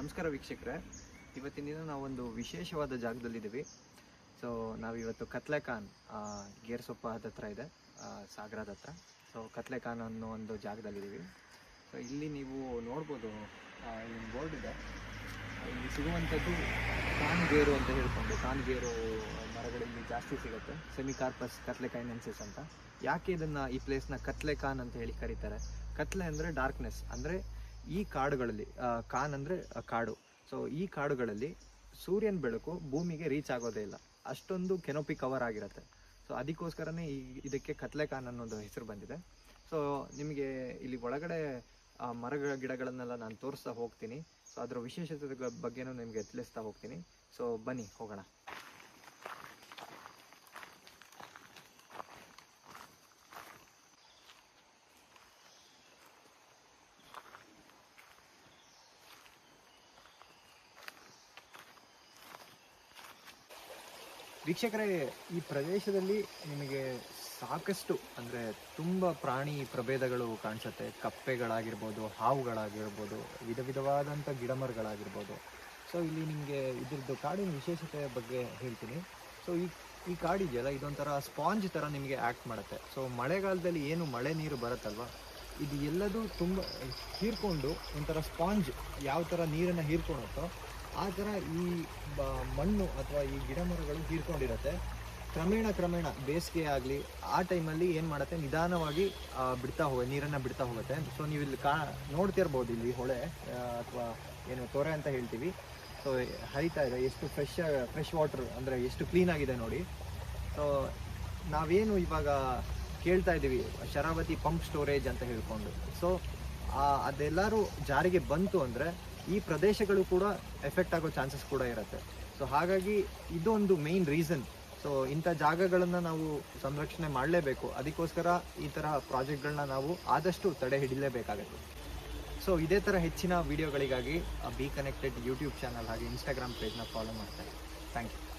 ನಮಸ್ಕಾರ ವೀಕ್ಷಕರೇ, ಇವತ್ತಿನ ದಿನ ನಾವೊಂದು ವಿಶೇಷವಾದ ಜಾಗದಲ್ಲಿದ್ದೀವಿ. ಸೊ ನಾವಿವತ್ತು ಕತ್ಲೆಖಾನ್ ಗೇರ್ಸೊಪ್ಪ ಹತ್ರ ಇದೆ, ಸಾಗರದ ಹತ್ರ. ಸೊ ಕತ್ಲೆಖಾನ್ ಅನ್ನೋ ಒಂದು ಜಾಗದಲ್ಲಿದ್ದೀವಿ. ಸೊ ಇಲ್ಲಿ ನೀವು ನೋಡ್ಬೋದು, ಇಲ್ಲಿ ಬೋರ್ಡ್ ಇದೆ. ಇಲ್ಲಿ ಸಿಗುವಂಥದ್ದು ಕಾನ್ ಗೇರು ಅಂತ ಹೇಳ್ಕೊಂಡು, ಕಾನ್ ಗೇರು ಮರಗಳಲ್ಲಿ ಜಾಸ್ತಿ ಸಿಗುತ್ತೆ, ಸೆಮಿಕಾರ್ಪಸ್ ಕತ್ಲೆಕೈನೆನ್ಸಿಸ್ ಅಂತ. ಯಾಕೆ ಇದನ್ನು ಈ ಪ್ಲೇಸ್ನ ಕತ್ಲೆಖಾನ್ ಅಂತ ಹೇಳಿ ಕರೀತಾರೆ? ಕತ್ಲೆ ಅಂದರೆ ಡಾರ್ಕ್ನೆಸ್, ಅಂದರೆ ಈ ಕಾಡುಗಳಲ್ಲಿ, ಕಾನ್ ಅಂದರೆ ಕಾಡು. ಸೊ ಈ ಕಾಡುಗಳಲ್ಲಿ ಸೂರ್ಯನ ಬೆಳಕು ಭೂಮಿಗೆ ರೀಚ್ ಆಗೋದೇ ಇಲ್ಲ, ಅಷ್ಟೊಂದು ಕೆನೋಪಿ ಕವರ್ ಆಗಿರುತ್ತೆ. ಸೊ ಅದಕ್ಕೋಸ್ಕರನೇ ಇದಕ್ಕೆ ಕತ್ಲೆಖಾನ್ ಅನ್ನೋದು ಹೆಸರು ಬಂದಿದೆ. ಸೊ ನಿಮಗೆ ಇಲ್ಲಿ ಒಳಗಡೆ ಮರ ಗಿಡಗಳನ್ನೆಲ್ಲ ನಾನು ತೋರಿಸ್ತಾ ಹೋಗ್ತೀನಿ. ಸೊ ಅದರ ವಿಶೇಷತೆ ಬಗ್ಗೆನೂ ನಿಮಗೆ ತಿಳಿಸ್ತಾ ಹೋಗ್ತೀನಿ. ಸೊ ಬನ್ನಿ ಹೋಗೋಣ. ವೀಕ್ಷಕರೇ, ಈ ಪ್ರದೇಶದಲ್ಲಿ ನಿಮಗೆ ಸಾಕಷ್ಟು ಅಂದರೆ ತುಂಬ ಪ್ರಾಣಿ ಪ್ರಭೇದಗಳು ಕಾಣಿಸುತ್ತೆ. ಕಪ್ಪೆಗಳಾಗಿರ್ಬೋದು, ಹಾವುಗಳಾಗಿರ್ಬೋದು, ವಿಧವಾದಂಥ ಗಿಡಮರಗಳಾಗಿರ್ಬೋದು. ಸೊ ಇಲ್ಲಿ ನಿಮಗೆ ಇದ್ರದ್ದು ಕಾಡಿನ ವಿಶೇಷತೆ ಬಗ್ಗೆ ಹೇಳ್ತೀನಿ. ಸೊ ಈ ಕಾಡಿದೆಯಲ್ಲ, ಇದೊಂಥರ ಸ್ಪಾಂಜ್ ಥರ ನಿಮಗೆ ಆ್ಯಕ್ಟ್ ಮಾಡುತ್ತೆ. ಸೊ ಮಳೆಗಾಲದಲ್ಲಿ ಏನು ಮಳೆ ನೀರು ಬರುತ್ತಲ್ವ, ಇದು ಎಲ್ಲದೂ ತುಂಬ ಹೀರ್ಕೊಂಡು ಒಂಥರ ಸ್ಪಾಂಜ್ ಯಾವ ಥರ ನೀರನ್ನು ಹೀರ್ಕೊಳುತ್ತೋ ಆ ಥರ ಈ ಮಣ್ಣು ಅಥವಾ ಈ ಗಿಡ ಮರಗಳು ಹೀರ್ಕೊಂಡಿರುತ್ತೆ. ಕ್ರಮೇಣ ಬೇಸಿಗೆ ಆಗಲಿ ಆ ಟೈಮಲ್ಲಿ ಏನು ಮಾಡುತ್ತೆ, ನಿಧಾನವಾಗಿ ನೀರನ್ನು ಬಿಡ್ತಾ ಹೋಗುತ್ತೆ. ಸೊ ನೀವು ಇಲ್ಲಿ ನೋಡ್ತಿರ್ಬೋದು, ಇಲ್ಲಿ ಹೊಳೆ ಅಥವಾ ಏನು ತೊರೆ ಅಂತ ಹೇಳ್ತೀವಿ. ಸೊ ಹರಿತಾ ಇದೆ, ಎಷ್ಟು ಫ್ರೆಶ್ ವಾಟರ್ ಅಂದರೆ ಎಷ್ಟು ಕ್ಲೀನ್ ಆಗಿದೆ ನೋಡಿ. ಸೊ ನಾವೇನು ಇವಾಗ ಕೇಳ್ತಾ ಇದ್ದೀವಿ ಶರಾವತಿ ಪಂಪ್ ಸ್ಟೋರೇಜ್ ಅಂತ ಹೇಳ್ಕೊಂಡು, ಸೊ ಅದೆಲ್ಲರೂ ಜಾರಿಗೆ ಬಂತು ಅಂದರೆ ಈ ಪ್ರದೇಶಗಳು ಕೂಡ ಎಫೆಕ್ಟ್ ಆಗೋ ಚಾನ್ಸಸ್ ಕೂಡ ಇರುತ್ತೆ. ಸೊ ಹಾಗಾಗಿ ಇದೊಂದು ಮೇನ್ ರೀಸನ್. ಸೊ ಇಂಥ ಜಾಗಗಳನ್ನು ನಾವು ಸಂರಕ್ಷಣೆ ಮಾಡಲೇಬೇಕು. ಅದಕ್ಕೋಸ್ಕರ ಈ ಥರ ಪ್ರಾಜೆಕ್ಟ್ಗಳನ್ನ ನಾವು ಆದಷ್ಟು ತಡೆ ಹಿಡಿಲೇಬೇಕಾಗುತ್ತೆ. ಸೊ ಇದೇ ಥರ ಹೆಚ್ಚಿನ ವಿಡಿಯೋಗಳಿಗಾಗಿ ಬಿ ಕನೆಕ್ಟೆಡ್ ಯೂಟ್ಯೂಬ್ ಚಾನಲ್ ಹಾಗೆ ಇನ್ಸ್ಟಾಗ್ರಾಮ್ ಪೇಜ್ನ ಫಾಲೋ ಮಾಡ್ತಾರೆ. Thank you.